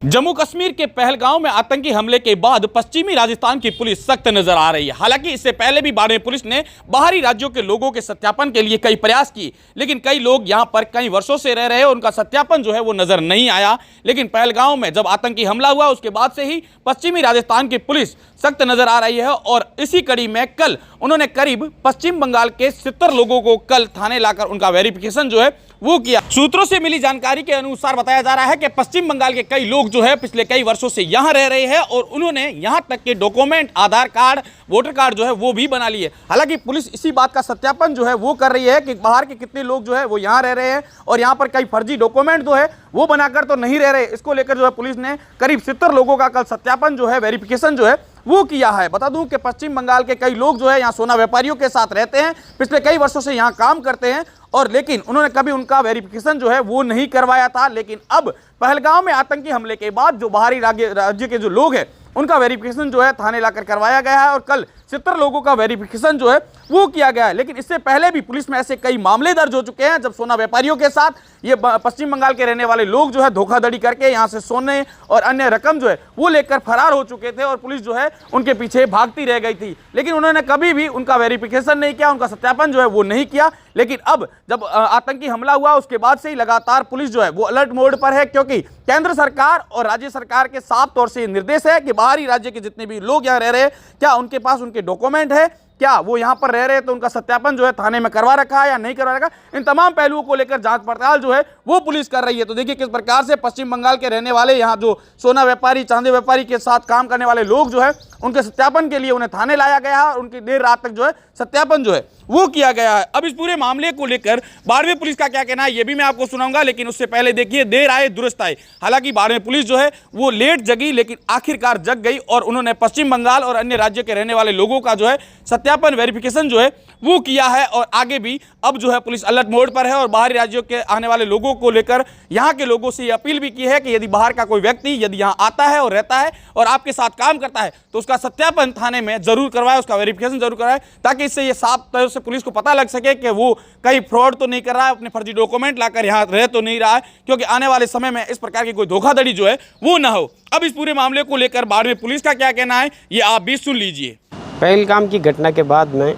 जम्मू कश्मीर के पहलगांव में आतंकी हमले के बाद पश्चिमी राजस्थान की पुलिस सख्त नजर आ रही है। हालांकि इससे पहले भी बाड़मेर पुलिस ने बाहरी राज्यों के लोगों के सत्यापन के लिए कई प्रयास किए, लेकिन कई लोग यहां पर कई वर्षों से रह रहे हैं, उनका सत्यापन जो है वो नजर नहीं आया। लेकिन पहलगांव में जब आतंकी हमला हुआ उसके बाद से ही पश्चिमी राजस्थान की पुलिस सख्त नजर आ रही है और इसी कड़ी में कल उन्होंने करीब पश्चिम बंगाल के 70 लोगों को कल थाने लाकर उनका वेरिफिकेशन जो है वो किया। सूत्रों से मिली जानकारी के अनुसार बताया जा रहा है कि पश्चिम बंगाल के कई लोग जो है पिछले कई वर्षों से यहां रह रहे हैं और उन्होंने यहां तक के डॉक्यूमेंट, आधार कार्ड, वोटर कार्ड जो है वो भी बना लिए। हालांकि पुलिस इसी बात का सत्यापन जो है वो कर रही है कि बाहर के कितने लोग जो है वो यहां रह रहे हैं और यहां पर कई फर्जी डॉक्यूमेंट जो है वो बनाकर तो नहीं रह रहे। इसको लेकर जो है पुलिस ने करीब 70 लोगों का कल सत्यापन जो है, वेरिफिकेशन जो है वो किया है। बता दूं कि पश्चिम बंगाल के कई लोग जो है यहाँ सोना व्यापारियों के साथ रहते हैं, पिछले कई वर्षों से यहाँ काम करते हैं और लेकिन उन्होंने कभी उनका वेरिफिकेशन जो है वो नहीं करवाया था। लेकिन अब पहलगांव में आतंकी हमले के बाद जो बाहरी राज्य के जो लोग हैं उनका वेरिफिकेशन जो है थाने लाकर करवाया गया है और कल 70 लोगों का वेरिफिकेशन जो है वो किया गया है। लेकिन इससे पहले भी पुलिस में ऐसे कई मामले दर्ज हो चुके हैं जब सोना व्यापारियों के साथ ये पश्चिम बंगाल के रहने वाले लोग जो है धोखाधड़ी करके यहाँ से सोने और अन्य रकम जो है वो लेकर फरार हो चुके थे और पुलिस जो है उनके पीछे भागती रह गई थी। लेकिन उन्होंने कभी भी उनका वेरिफिकेशन नहीं किया, उनका सत्यापन जो है वो नहीं किया। लेकिन अब जब आतंकी हमला हुआ उसके बाद से ही लगातार पुलिस जो है वो अलर्ट मोड पर है, क्योंकि केंद्र सरकार और राज्य सरकार के साफ तौर से निर्देश है कि बाहरी राज्य के जितने भी लोग यहाँ रह रहे हैं क्या उनके पास उनके डॉक्यूमेंट है, क्या वो यहाँ पर रह रहे हैं तो उनका सत्यापन जो है थाने में करवा रखा है या नहीं करवा रखा। इन तमाम पहलुओं को लेकर जांच पड़ताल जो है वो पुलिस कर रही है। तो देखिए किस प्रकार से पश्चिम बंगाल के रहने वाले यहाँ जो सोना व्यापारी, चांदी व्यापारी के साथ काम करने वाले लोग जो है उनके सत्यापन के लिए उन्हें थाने लाया गया है और उनकी देर रात तक जो है सत्यापन जो है वो किया गया है। अब इस पूरे मामले को लेकर बाड़मेर पुलिस का क्या कहना है ये भी मैं आपको सुनाऊंगा, लेकिन उससे पहले देखिए देर आए दुरुस्त आए। हालांकि बाड़मेर पुलिस जो है वो लेट जगी लेकिन आखिरकार जग गई और उन्होंने पश्चिम बंगाल और अन्य राज्य के रहने वाले लोगों का जो है सत्यापन, वेरिफिकेशन जो है वो किया है और आगे भी अब जो है पुलिस अलर्ट मोड पर है और बाहरी राज्यों के आने वाले लोगों को लेकर यहाँ के लोगों से ये अपील भी की है कि यदि बाहर का कोई व्यक्ति यदि यहाँ आता है और रहता है और आपके साथ काम करता है तो उसका सत्यापन थाने में जरूर करवाए, उसका वेरिफिकेशन जरूर कराए, ताकि इससे ये साफ तौर से पुलिस को पता लग सके कि वो कहीं फ्रॉड तो नहीं कर रहा है, अपने फर्जी डॉक्यूमेंट लाकर यहाँ रह तो नहीं रहा है, क्योंकि आने वाले समय में इस प्रकार की कोई धोखाधड़ी जो है वो ना हो। अब इस पूरे मामले को लेकर बाड़मेर पुलिस का क्या कहना है ये आप भी सुन लीजिए। पहलगाम की घटना के बाद में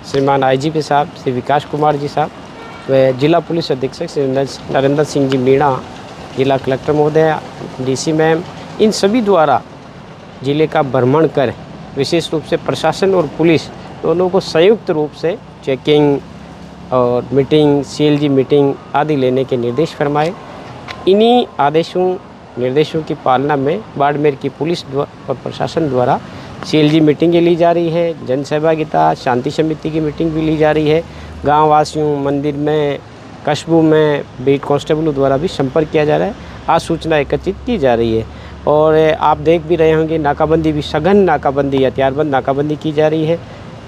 श्रीमान आईजीपी साहब श्री विकास कुमार जी साहब व जिला पुलिस अधीक्षक श्री नरेंद्र सिंह जी मीणा, जिला कलेक्टर महोदय, डीसी मैम, इन सभी द्वारा जिले का भ्रमण कर विशेष रूप से प्रशासन और पुलिस दोनों को संयुक्त रूप से चेकिंग और मीटिंग, सीएलजी मीटिंग आदि लेने के निर्देश फरमाए। इन्हीं आदेशों निर्देशों की पालना में बाड़मेर की पुलिस और प्रशासन द्वारा सीएलजी मीटिंगें ली जा रही है, जन सहभागिता शांति समिति की मीटिंग भी ली जा रही है, गाँव वासियों, मंदिर में, कस्बों में बीट कांस्टेबलों द्वारा भी संपर्क किया जा रहा है, आज सूचना एकत्रित की जा रही है। और आप देख भी रहे होंगे नाकाबंदी भी, सघन नाकाबंदी, हथियारबंद नाकाबंदी की जा रही है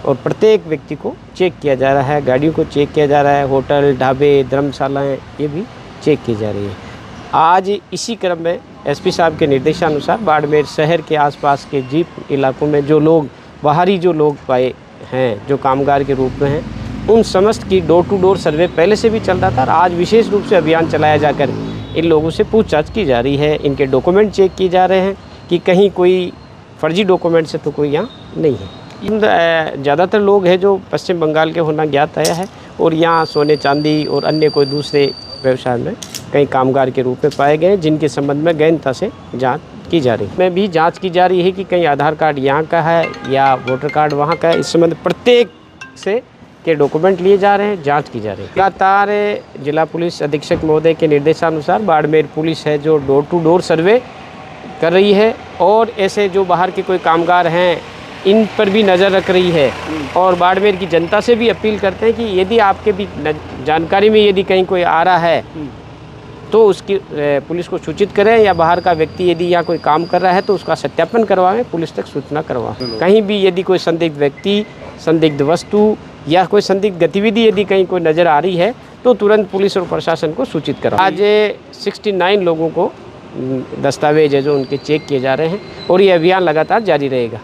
और प्रत्येक व्यक्ति को चेक किया जा रहा है, गाड़ियों को चेक किया जा रहा है, होटल, ढाबे, धर्मशालाएँ ये भी चेक की जा रही है। आज इसी क्रम में एसपी साहब के निर्देशानुसार बाड़मेर शहर के आसपास के जीप इलाकों में जो लोग बाहरी जो लोग पाए हैं जो कामगार के रूप में हैं, उन समस्त की डोर टू डोर सर्वे पहले से भी चल रहा था और आज विशेष रूप से अभियान चलाया जाकर इन लोगों से पूछताछ की जा रही है, इनके डॉक्यूमेंट चेक किए जा रहे हैं कि कहीं कोई फर्जी डॉक्यूमेंट से तो कोई यहाँ नहीं है। ज़्यादातर लोग हैं जो पश्चिम बंगाल के होना ज्ञात आया है और यहाँ सोने चांदी और अन्य कोई दूसरे व्यवसाय में कई कामगार के रूप में पाए गए, जिनके संबंध में गहनता से जांच की जा रही है। में भी जांच की जा रही है कि कहीं आधार कार्ड यहाँ का है या वोटर कार्ड वहाँ का है, इस संबंध प्रत्येक से के डॉक्यूमेंट लिए जा रहे हैं, जांच की जा रही है। लगातार जिला पुलिस अधीक्षक महोदय के निर्देशानुसार बाड़मेर पुलिस है जो डोर टू डोर सर्वे कर रही है और ऐसे जो बाहर के कोई कामगार हैं इन पर भी नज़र रख रही है और बाड़मेर की जनता से भी अपील करते हैं कि यदि आपके भी जानकारी में यदि कहीं कोई आ रहा है तो उसकी पुलिस को सूचित करें या बाहर का व्यक्ति यदि यहाँ कोई काम कर रहा है तो उसका सत्यापन करवाएं, पुलिस तक सूचना करवाएं। कहीं भी यदि कोई संदिग्ध व्यक्ति, संदिग्ध वस्तु या कोई संदिग्ध गतिविधि यदि कहीं कोई नज़र आ रही है तो तुरंत पुलिस और प्रशासन को सूचित कराएं। आज 69 लोगों को दस्तावेज है जो उनके चेक किए जा रहे हैं और ये अभियान लगातार जारी रहेगा।